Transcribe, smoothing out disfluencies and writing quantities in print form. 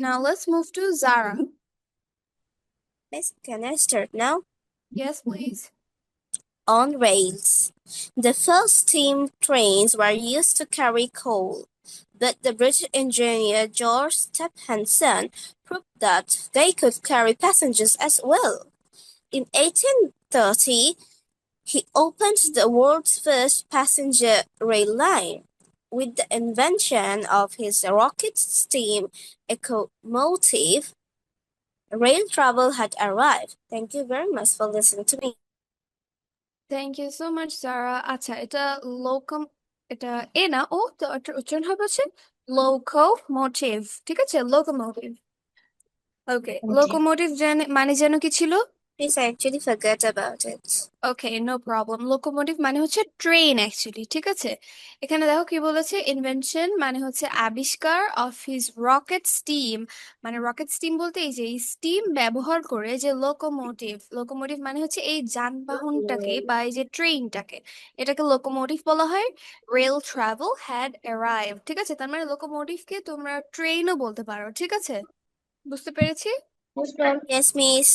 Now let's move to Zara. Miss, can I start now? Yes, please. On rails. The first steam trains were used to carry coal, but the British engineer George Stephenson proved that they could carry passengers as well. In 1830, he opened the world's first passenger rail line. With the invention of his rocket steam locomotive, rail travel had arrived. Thank you very much for listening to me. Thank you so much Sara. আচ্ছা, এটা এ না, ও তো এটার উচ্চারণ হবে হচ্ছে locomotive. ঠিক আছে, লোকোমোটিভ। ওকে, Okay. লোকোমোটিভ মানে যেন কি ছিল? Please, I actually forgot about it. Okay, no problem. Locomotive মানে হচ্ছে ট্রেন অ্যাকচুয়ালি। ঠিক আছে, এখানে দেখো কি বলেছে, ইনভেনশন মানে হচ্ছে আবিষ্কার, অফ হিজ রকেট স্টিম মানে রকেট স্টিম বলতে এই যে স্টিম ব্যবহার করে যে লোকোমোটিভ, লোকোমোটিভ মানে হচ্ছে এই যানবাহনটাকে বা এই যে ট্রেনটাকে, এটাকে লোকোমোটিভ বলা হয়। Rail travel had arrive. ঠিক আছে, তার মানে লোকোমোটিভকে তোমরা ট্রেনও বলতে পারো। ঠিক আছে, বুঝতে পেরেছি। Yes, miss.